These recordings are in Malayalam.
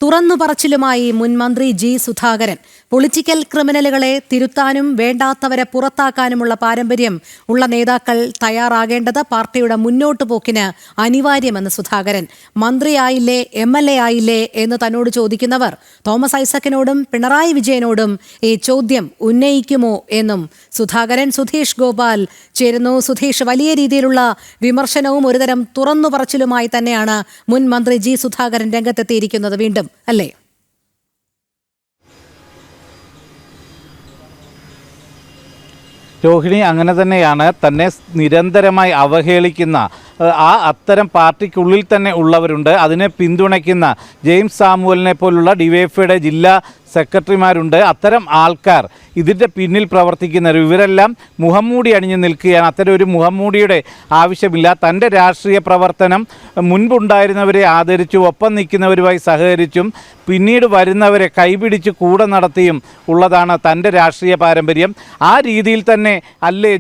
തുറന്നു പറച്ചിലുമായി മുൻ മന്ത്രി ജി സുധാകരൻ. പൊളിറ്റിക്കൽ ക്രിമിനലുകളെ തിരുത്താനും വേണ്ടാത്തവരെ പുറത്താക്കാനുമുള്ള പാരമ്പര്യം ഉള്ള നേതാക്കൾ തയ്യാറാകേണ്ടത് പാർട്ടിയുടെ മുന്നോട്ടു പോക്കിന് അനിവാര്യമെന്ന് സുധാകരൻ. മന്ത്രിയായില്ലേ, MLA ആയില്ലേ എന്ന് തന്നോട് ചോദിക്കുന്നവർ തോമസ് ഐസക്കിനോടും പിണറായി വിജയനോടും ഈ ചോദ്യം ഉന്നയിക്കുമോ എന്നും സുധാകരൻ. സുധീഷ് ഗോപാൽ ചേരുന്നു. സുധീഷ്, വലിയ രീതിയിലുള്ള വിമർശനവും ഒരുതരം തുറന്നു പറച്ചിലുമായി തന്നെയാണ് മുൻ മന്ത്രി ജി സുധാകരൻ രംഗത്തെത്തിയിരിക്കുന്നത് വീണ്ടും, അല്ലേ? രോഹിണി, അങ്ങനെ തന്നെയാണ്. തന്നെ നിരന്തരമായി അവഹേളിക്കുന്ന അത്തരം പാർട്ടിക്കുള്ളിൽ തന്നെ ഉള്ളവരുണ്ട്. അതിനെ പിന്തുണയ്ക്കുന്ന ജെയിംസ് സാമുവലിനെ പോലുള്ള ഡിവൈഎഫ്ഐയുടെ ജില്ലാ സെക്രട്ടറിമാരുണ്ട്. അത്തരം ആൾക്കാർ ഇതിൻ്റെ പിന്നിൽ പ്രവർത്തിക്കുന്നവർ, ഇവരെല്ലാം മുഖംമൂടി അണിഞ്ഞു നിൽക്കുകയാണ്. അത്തരം ഒരു മുഖംമൂടിയുടെ ആവശ്യമില്ല. തൻ്റെ രാഷ്ട്രീയ പ്രവർത്തനം മുൻപുണ്ടായിരുന്നവരെ ആദരിച്ചും ഒപ്പം നിൽക്കുന്നവരുമായി സഹകരിച്ചും പിന്നീട് വരുന്നവരെ കൈപിടിച്ച് കൂടെ നടത്തിയും ഉള്ളതാണ് തൻ്റെ രാഷ്ട്രീയ പാരമ്പര്യം. ആ രീതിയിൽ തന്നെ അല്ലേ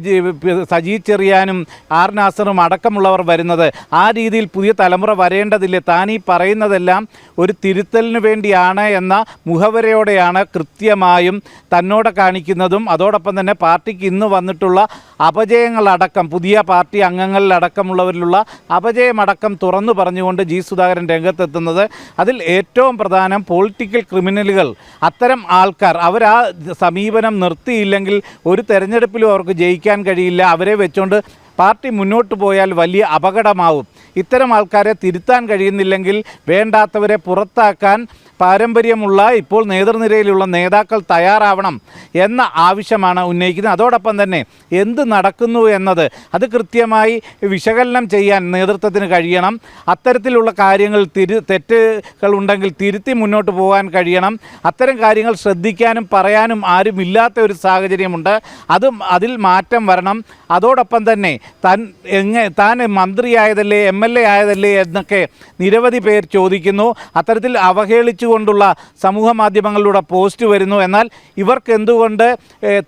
സജി ചെറിയാനും ആർ നാസറും അടക്കമുള്ളവർ വരുന്നത്? ആ രീതിയിൽ പുതിയ തലമുറ വരേണ്ടതില്ലേ? താൻ ഈ പറയുന്നതെല്ലാം ഒരു തിരുത്തലിന് വേണ്ടിയാണ് എന്ന മുഖവരയോടെയാണ് കൃത്യമായും തന്നോട് കാണിക്കുന്നതും. അതോടൊപ്പം തന്നെ പാർട്ടിക്ക് ഇന്ന് വന്നിട്ടുള്ള അപജയങ്ങളടക്കം, പുതിയ പാർട്ടി അംഗങ്ങളിലടക്കമുള്ളവരിലുള്ള അപജയമടക്കം തുറന്നു പറഞ്ഞുകൊണ്ട് ജി സുധാകരൻ രംഗത്തെത്തുന്നത്. അതിൽ ഏറ്റവും പ്രധാനം പൊളിറ്റിക്കൽ ക്രിമിനലുകൾ, അത്തരം ആൾക്കാർ, അവർ ആ സമീപനം നിർത്തിയില്ലെങ്കിൽ ഒരു തെരഞ്ഞെടുപ്പിലും അവർക്ക് ജയിക്കാൻ കഴിയില്ല. അവരെ വെച്ചുകൊണ്ട് പാർട്ടി മുന്നോട്ട് പോയാൽ വലിയ അപകടമാവും. ഇത്തരം ആൾക്കാരെ തിരുത്താൻ കഴിയുന്നില്ലെങ്കിൽ വേണ്ടാത്തവരെ പുറത്താക്കാൻ പാരമ്പര്യമുള്ള ഇപ്പോൾ നേതൃനിരയിലുള്ള നേതാക്കൾ തയ്യാറാവണം എന്ന ആവശ്യമാണ് ഉന്നയിക്കുന്നത്. അതോടൊപ്പം തന്നെ എന്ത് നടക്കുന്നു എന്നത് അത് കൃത്യമായി വിശകലനം ചെയ്യാൻ നേതൃത്വത്തിന് കഴിയണം. അത്തരത്തിലുള്ള കാര്യങ്ങൾ തെറ്റുകൾ ഉണ്ടെങ്കിൽ തിരുത്തി മുന്നോട്ട് പോകാൻ കഴിയണം. അത്തരം കാര്യങ്ങൾ ശ്രദ്ധിക്കാനും പറയാനും ആരുമില്ലാത്ത ഒരു സാഹചര്യമുണ്ട്. അതിൽ മാറ്റം വരണം. അതോടൊപ്പം തന്നെ താൻ മന്ത്രിയായതല്ലേ, MLA ആയതല്ലേ എന്നൊക്കെ നിരവധി പേർ ചോദിക്കുന്നു. അത്തരത്തിൽ അവഹേളിച്ചുകൊണ്ടുള്ള സമൂഹ മാധ്യമങ്ങളിലൂടെ പോസ്റ്റ് വരുന്നു. എന്നാൽ ഇവർക്ക് എന്തുകൊണ്ട്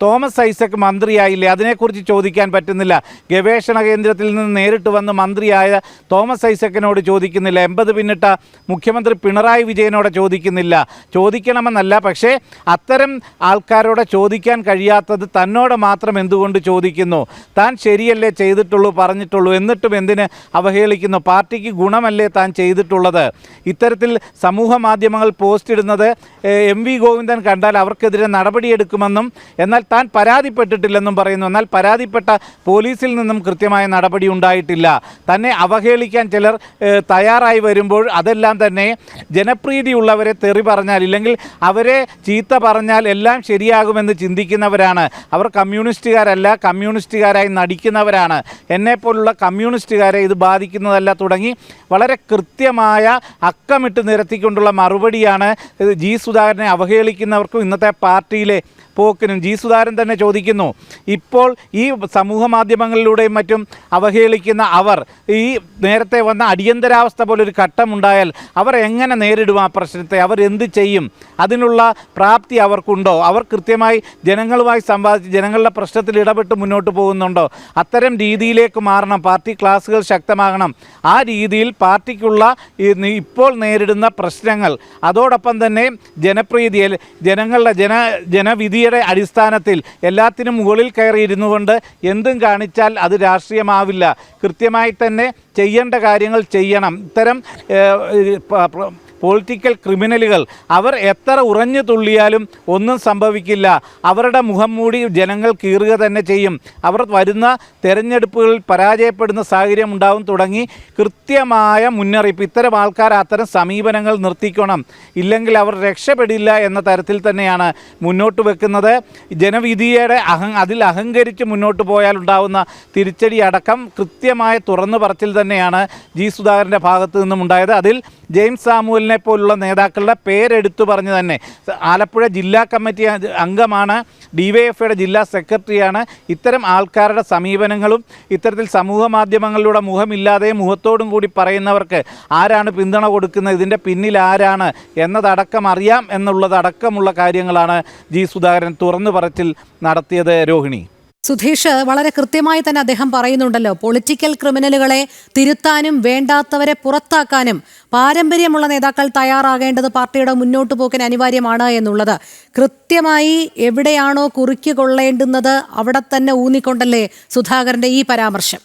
തോമസ് ഐസക് മന്ത്രിയായില്ലേ, അതിനെക്കുറിച്ച് ചോദിക്കാൻ പറ്റുന്നില്ല? ഗവേഷണ കേന്ദ്രത്തിൽ നിന്ന് നേരിട്ട് വന്ന് മന്ത്രിയായ തോമസ് ഐസക്കിനോട് ചോദിക്കുന്നില്ല? 80 പിന്നിട്ട മുഖ്യമന്ത്രി പിണറായി വിജയനോട് ചോദിക്കുന്നില്ല? ചോദിക്കണമെന്നല്ല, പക്ഷേ അത്തരം ആൾക്കാരോട് ചോദിക്കാൻ കഴിയാത്തത് തന്നോട് മാത്രം എന്തുകൊണ്ട് ചോദിക്കുന്നു? താൻ ശരിയല്ലേ ചെയ്തിട്ടുള്ളൂ, പറഞ്ഞിട്ടുള്ളൂ, എന്നിട്ടും എന്തിന് അവഹേളിക്കുന്നു? പാർട്ടിക്ക് ഗുണമല്ലേ താൻ ചെയ്തിട്ടുള്ളത്? ഇത്തരത്തിൽ സമൂഹ മാധ്യമങ്ങൾ പോസ്റ്റ് ഇടുന്നത് MV ഗോവിന്ദൻ കണ്ടാൽ അവർക്കെതിരെ നടപടിയെടുക്കുമെന്നും എന്നാൽ താൻ പരാതിപ്പെട്ടിട്ടില്ലെന്നും പറയുന്നു. എന്നാൽ പരാതിപ്പെട്ട പോലീസിൽ നിന്നും കൃത്യമായ നടപടി ഉണ്ടായിട്ടില്ല. തന്നെ അവഹേളിക്കാൻ ചിലർ തയ്യാറായി വരുമ്പോൾ അതെല്ലാം തന്നെ ജനപ്രീതിയുള്ളവരെ തെറി പറഞ്ഞാൽ, ഇല്ലെങ്കിൽ അവരെ ചീത്ത പറഞ്ഞാൽ എല്ലാം ശരിയാകുമെന്ന് ചിന്തിക്കുന്നവരാണ്. അവർ കമ്മ്യൂണിസ്റ്റുകാരല്ല, കമ്മ്യൂണിസ്റ്റുകാരായി നടിക്കുന്നവരാണ്. എന്നെപ്പോലുള്ള കമ്മ്യൂണിസ്റ്റുകാരെ ഇത് ബാധിക്കുന്നതല്ല തുടങ്ങി വളരെ കൃത്യമായ അക്കമിട്ട് നിരത്തിക്കൊണ്ടുള്ള മറുപടിയാണ് ജി സുധാകരനെ അവഹേളിക്കുന്നവർക്കും ഇന്നത്തെ പാർട്ടിയിലെ പോക്കിനും. ജി സുധാകരൻ തന്നെ ചോദിക്കുന്നു, ഇപ്പോൾ ഈ സമൂഹ മാധ്യമങ്ങളിലൂടെയും മറ്റും അവഹേളിക്കുന്ന അവർ ഈ നേരത്തെ വന്ന അടിയന്തരാവസ്ഥ പോലൊരു ഘട്ടമുണ്ടായാൽ അവർ എങ്ങനെ നേരിടും ആ പ്രശ്നത്തെ? അവർ എന്ത് ചെയ്യും? അതിനുള്ള പ്രാപ്തി അവർക്കുണ്ടോ? അവർ കൃത്യമായി ജനങ്ങളുമായി സംവാദിച്ച് ജനങ്ങളുടെ പ്രശ്നത്തിൽ ഇടപെട്ട് മുന്നോട്ട് പോകുന്നുണ്ടോ? അത്തരം രീതിയിലേക്ക് മാറണം. പാർട്ടി ക്ലാസുകൾ ശക്തമാകണം. ആ രീതിയിൽ പാർട്ടിക്കുള്ള ഇപ്പോൾ നേരിടുന്ന പ്രശ്നങ്ങൾ, അതോടൊപ്പം തന്നെ ജനപ്രീതി, ജനങ്ങളുടെ ജനവിധിയുടെ അടിസ്ഥാനത്തിൽ എല്ലാത്തിനും മുകളിൽ കയറിയിരുന്നു കൊണ്ട് എന്തും കാണിച്ചാൽ അത് രാഷ്ട്രീയമാവില്ല. കൃത്യമായി തന്നെ ചെയ്യേണ്ട കാര്യങ്ങൾ ചെയ്യണം. ഇത്തരം പൊളിറ്റിക്കൽ ക്രിമിനലുകൾ അവർ എത്ര ഉറഞ്ഞു തുള്ളിയാലും ഒന്നും സംഭവിക്കില്ല. അവരുടെ മുഖം മൂടി ജനങ്ങൾ കീറുക തന്നെ ചെയ്യും. അവർ വരുന്ന തെരഞ്ഞെടുപ്പുകളിൽ പരാജയപ്പെടുന്ന സാഹചര്യം ഉണ്ടാവും തുടങ്ങി കൃത്യമായ മുന്നറിയിപ്പ്. ഇത്തരം ആൾക്കാർ അത്തരം സമീപനങ്ങൾ നിർത്തിക്കണം, ഇല്ലെങ്കിൽ അവർ രക്ഷപ്പെടില്ല എന്ന തരത്തിൽ തന്നെയാണ് മുന്നോട്ട് വെക്കുന്നത്. ജനവിധിയുടെ അതിൽ അഹങ്കരിച്ച് മുന്നോട്ട് പോയാൽ ഉണ്ടാകുന്ന തിരിച്ചടി അടക്കം കൃത്യമായ തുറന്നു പറച്ചിൽ തന്നെയാണ് ജി സുധാകരൻ്റെ ഭാഗത്തു നിന്നും ഉണ്ടായത്. അതിൽ ജെയിംസ് സാമുവലിനെ പോലുള്ള നേതാക്കളുടെ പേരെടുത്തു പറഞ്ഞു തന്നെ. ആലപ്പുഴ ജില്ലാ കമ്മിറ്റി അംഗമാണ്, ഡിവൈഎഫ്ഐയുടെ ജില്ലാ സെക്രട്ടറിയാണ്. ഇത്തരം ആൾക്കാരുടെ സമീപനങ്ങളും ഇത്തരത്തിൽ സമൂഹ മാധ്യമങ്ങളിലൂടെ മുഖമില്ലാതെ മുഖത്തോടും കൂടി പറയുന്നവർക്ക് ആരാണ് പിന്തുണ കൊടുക്കുന്നത്, ഇതിൻ്റെ പിന്നിൽ ആരാണ് എന്നതടക്കം അറിയാം എന്നുള്ളതടക്കമുള്ള കാര്യങ്ങളാണ് ജി സുധാകരൻ തുറന്നു പറച്ചിൽ നടത്തിയത്. രോഹിണി. സുധീഷ്, വളരെ കൃത്യമായി തന്നെ അദ്ദേഹം പറയുന്നുണ്ടല്ലോ, പൊളിറ്റിക്കൽ ക്രിമിനലുകളെ തിരുത്താനും വേണ്ടാത്തവരെ പുറത്താക്കാനും പാരമ്പര്യമുള്ള നേതാക്കൾ തയ്യാറാകേണ്ടത് പാർട്ടിയുടെ മുന്നോട്ട് പോക്കിന് അനിവാര്യമാണ് എന്നുള്ളത്. കൃത്യമായി എവിടെയാണോ കുറിക്ക് കൊള്ളേണ്ടുന്നത് അവിടെ തന്നെ ഊന്നിക്കൊണ്ടല്ലേ സുധാകരന്റെ ഈ പരാമർശം?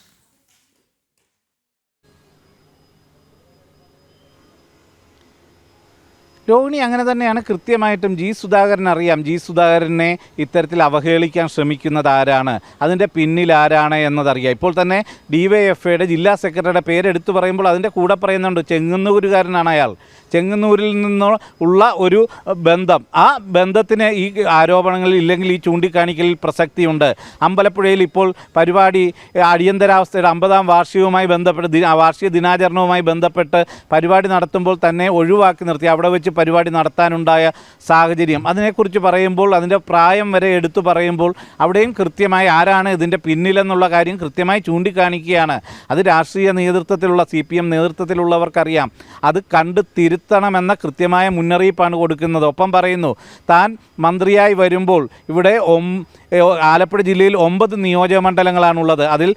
രോഹിണി, അങ്ങനെ തന്നെയാണ്. കൃത്യമായിട്ടും ജി സുധാകരൻ അറിയാം ജി സുധാകരനെ ഇത്തരത്തിൽ അവഹേളിക്കാൻ ശ്രമിക്കുന്നത് ആരാണ്, അതിൻ്റെ പിന്നിൽ ആരാണ് എന്നതറിയാം. ഇപ്പോൾ തന്നെ ഡിവൈഎഫ്ഐയുടെ ജില്ലാ സെക്രട്ടറിയുടെ പേരെടുത്തു പറയുമ്പോൾ അതിൻ്റെ കൂടെ പറയുന്നുണ്ട് ചെങ്ങന്നൂരുകാരനാണ് അയാൾ. ചെങ്ങന്നൂരിൽ നിന്ന് ഉള്ള ഒരു ബന്ധം, ആ ബന്ധത്തിന് ഈ ആരോപണങ്ങളിൽ ഇല്ലെങ്കിൽ ഈ ചൂണ്ടിക്കാണിക്കലിൽ പ്രസക്തിയുണ്ട്. അമ്പലപ്പുഴയിൽ ഇപ്പോൾ പരിപാടി അടിയന്തരാവസ്ഥയുടെ 50-ാം വാർഷികവുമായി ബന്ധപ്പെട്ട് വാർഷിക ദിനാചരണവുമായി ബന്ധപ്പെട്ട് പരിപാടി നടത്തുമ്പോൾ തന്നെ ഒഴിവാക്കി നിർത്തി. അവിടെ വെച്ച് പരിപാടി നടത്താനുണ്ടായ സാഹചര്യം, അതിനെക്കുറിച്ച് പറയുമ്പോൾ അതിൻ്റെ പ്രായം വരെ എടുത്തു പറയുമ്പോൾ അവിടെയും കൃത്യമായി ആരാണ് ഇതിൻ്റെ പിന്നിലെന്നുള്ള കാര്യം കൃത്യമായി ചൂണ്ടിക്കാണിക്കുകയാണ്. അത് രാഷ്ട്രീയ നേതൃത്വത്തിലുള്ള CPM നേതൃത്വത്തിലുള്ളവർക്കറിയാം. അത് കണ്ട് തിരുത്തണമെന്ന കൃത്യമായ മുന്നറിയിപ്പാണ് കൊടുക്കുന്നത്. ഒപ്പം പറയുന്നു, താൻ മന്ത്രിയായി വരുമ്പോൾ ഇവിടെ ആലപ്പുഴ ജില്ലയിൽ 9 നിയോജക മണ്ഡലങ്ങളാണുള്ളത്. അതിൽ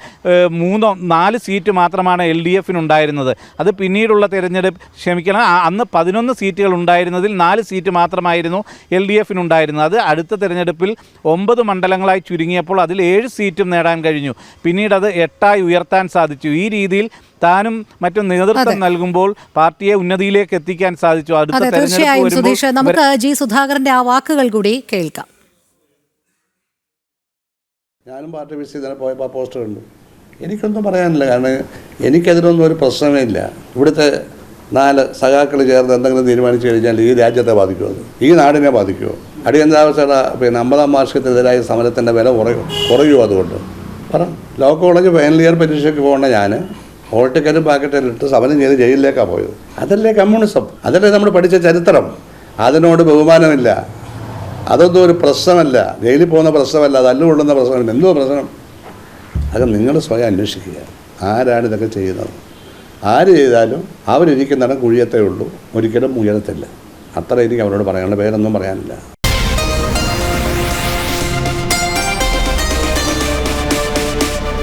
4 സീറ്റ് മാത്രമാണ് LDF-നുണ്ടായിരുന്നത്. അത് പിന്നീടുള്ള അന്ന് 11 സീറ്റുകൾ ഉണ്ടായിരുന്നതിൽ 4 സീറ്റ് മാത്രമായിരുന്നു LDF-നുണ്ടായിരുന്നത്. അത് അടുത്ത തിരഞ്ഞെടുപ്പിൽ 9 മണ്ഡലങ്ങളായി ചുരുങ്ങിയപ്പോൾ അതിൽ 7 സീറ്റും നേടാൻ കഴിഞ്ഞു. പിന്നീട് അത് 8ആയി ഉയർത്താൻ സാധിച്ചു. ഈ രീതിയിൽ താനും മറ്റും നേതൃത്വം നൽകുമ്പോൾ പാർട്ടിയെ ഉന്നതിയിലേക്ക് എത്തിക്കാൻ സാധിച്ചു. അടുത്ത തെരഞ്ഞെടുപ്പ് നമുക്ക് ജി സുധാകരന്റെ ആ വാക്കുകൾ കൂടി കേൾക്കാം. ഞാനും പാർട്ടി വിസിറ്റ് ചെയ്താൽ പോയപ്പോൾ ആ പോസ്റ്റർ കണ്ടു. എനിക്കൊന്നും പറയാനില്ല, കാരണം എനിക്കതിനൊന്നും ഒരു പ്രശ്നമേ ഇല്ല. ഇവിടുത്തെ 4 സഖാക്കൾ ചേർന്ന് എന്തെങ്കിലും തീരുമാനിച്ചു കഴിഞ്ഞാൽ ഈ രാജ്യത്തെ ബാധിക്കുമോ, ഈ നാടിനെ ബാധിക്കുമോ? അടിയന്തരാവസ്ഥയുടെ 50-ാം വാർഷികത്തിനെതിരായ സമരത്തിൻ്റെ വില കുറയുമോ? അതുകൊണ്ട് പറ. ലോ കോളേജ് ഫൈനൽ ഇയർ പരീക്ഷയ്ക്ക് പോകേണ്ട ഞാൻ ഹോൾ ടിക്കറ്റും പാക്കറ്റിലിട്ട് സമരം ചെയ്ത് ജയിലിലേക്കാണ് പോയത്. അതല്ലേ കമ്മ്യൂണിസം, അതല്ലേ നമ്മൾ പഠിച്ച ചരിത്രം. അതിനോട് ബഹുമാനമില്ല, അതൊന്നും ഒരു പ്രശ്നമല്ല. ജയിലിൽ പോകുന്ന പ്രശ്നമല്ല, തല്ലുകൊള്ളുന്ന പ്രശ്നമല്ല. എന്തോ പ്രശ്നം? അത് നിങ്ങൾ സ്വയം അന്വേഷിക്കുക. ആരാണ് ഇതൊക്കെ ചെയ്യുന്നത്? ആര് ചെയ്താലും അവരിരിക്കുന്നിടം കുഴിയത്തേ ഉള്ളൂ, ഒരിക്കലും ഉയരത്തില്ല. അത്ര എനിക്ക് അവരോട് പറയാനുള്ള, പേരൊന്നും പറയാനില്ല.